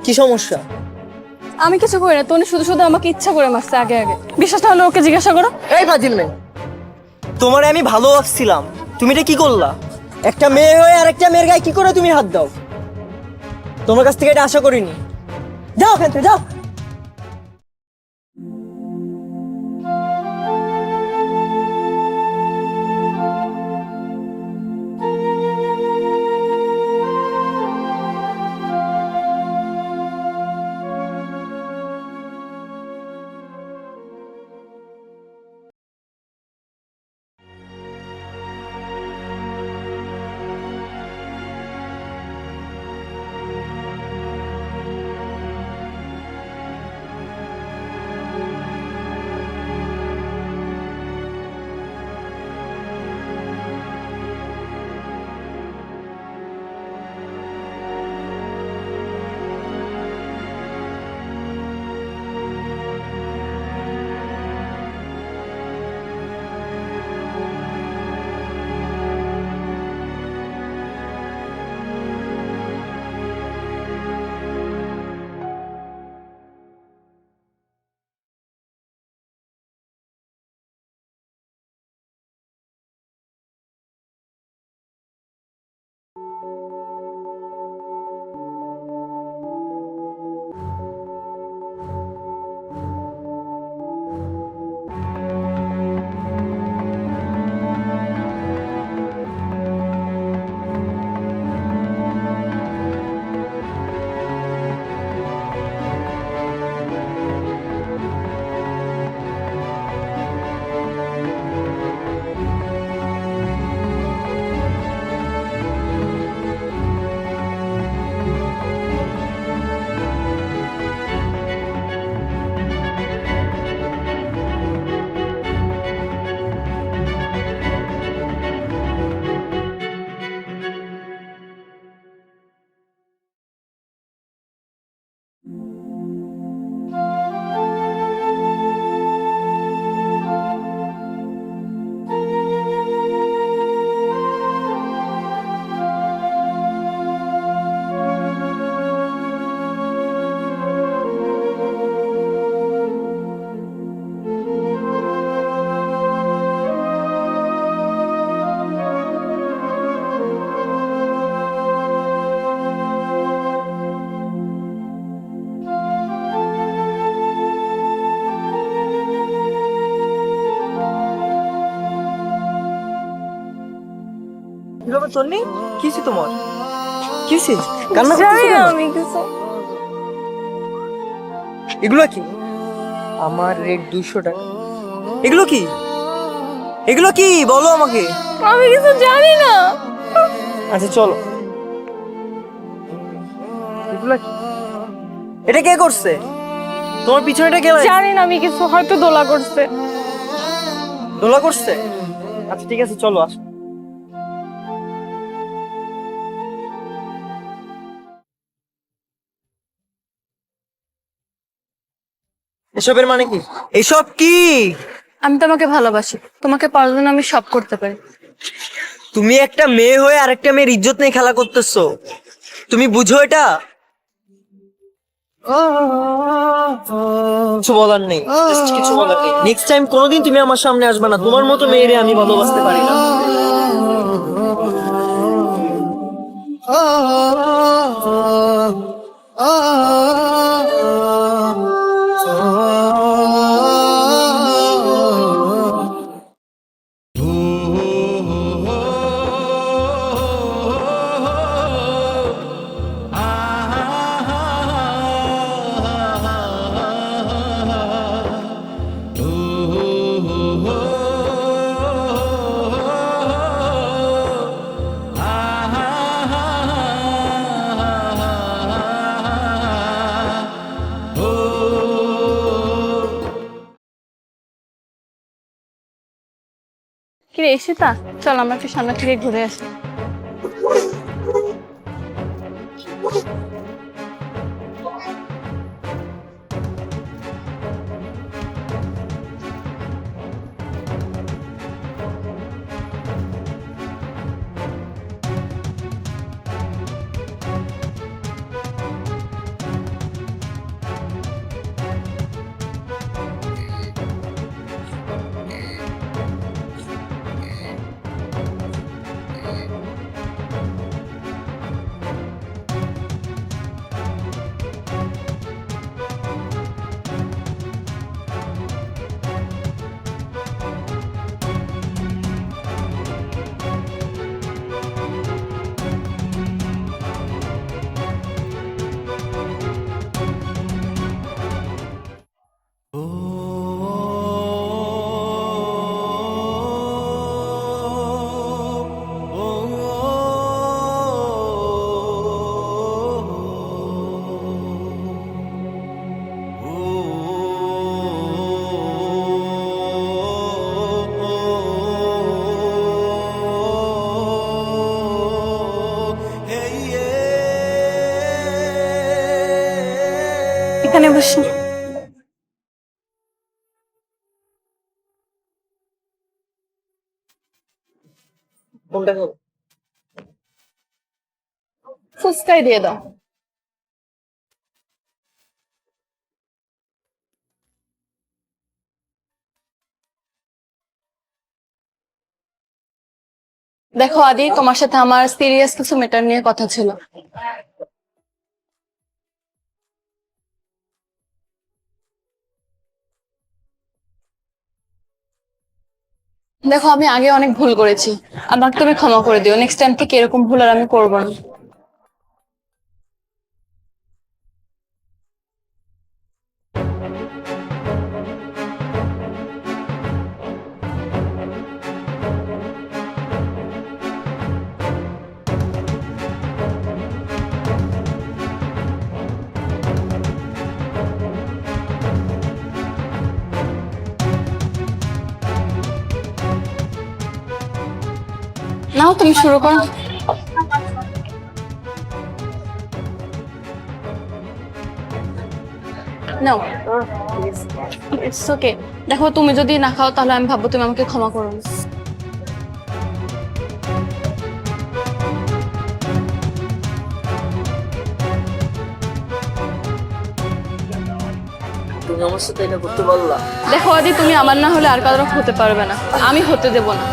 কি সমস্যা? আমি কিছু করি না, তনি শুধু শুধু আমাকে ইচ্ছা করে মারছে আগে আগে। বিশ্বাস না হলে ওকে জিজ্ঞাসা করো। এই ফাজিল মেয়ে, তোমারে আমি ভালো ভাবছিলাম, তুমি এটা কি করলা? একটা মেয়ে হয়ে আর একটা মেয়ের গায়ে কি করে তুমি হাত দাও? তোমার কাছ থেকে এটা আশা করিনি। যাও এখান থেকে, যাও। কি ব্যাপার তন্নি? কি হয়েছে তোমার? কি হয়েছে? কান্না করতেছো জানি না কেন? আমি কিছু। এগুলো কি? আমার রেট 200 টাকা। এগুলো কি? এগুলো কি বলো আমাকে। আমি কিছু জানি না। আচ্ছা চলো। এগুলো কি? এটা কে করছে? তোমার পিছনে এটা কে জানি না আমি কিছু, হয়তো দোলা করছে। দোলা করছে? আচ্ছা ঠিক আছে, চলো আসো। এসবের মানে কি? এসব কি? আমি তোমাকে ভালোবাসি, তোমাকে পাওয়ার জন্য আমি সব করতে পারি। তুমি একটা মেয়ে হয়ে আরেকটা মেয়ের ইজ্জত নিয়ে খেলা করতেছো, তুমি বুঝো এটা? কিছু বলার নেই, just কিছু বলার নেই। নেক্সট টাইম কোনোদিন তুমি আমার সামনে আসবে না, তোমার মতো মেয়েরে আমি ভালোবাসতে পারি না। কিরে ঈশিতা, চল আমরা একটু সামনে থেকে ঘুরে আসি। এখানে বসো। কোনটা খাবো? ফুচকাই দিয়ে দাও। দেখো আদি, তোমার সাথে আমার সিরিয়াস কিছু ম্যাটার নিয়ে কথা ছিল। দেখো আমি আগে অনেক ভুল করেছি, আমাকে তুমি ক্ষমা করে দিও। নেক্সট টাইম থেকে এরকম ভুল আর আমি করবো না। নাও তুমি শুরু করো। নাও, ইটস ওকে। দেখো তুমি যদি না খাও তাহলে আমি ভাববো তুমি আমাকে ক্ষমা করো না। তুমি আমার সাথে এটা করতে পারলা? দেখো আদি, তুমি আমার না হলে আর কারো হতে পারবে না, আমি হতে দেব না।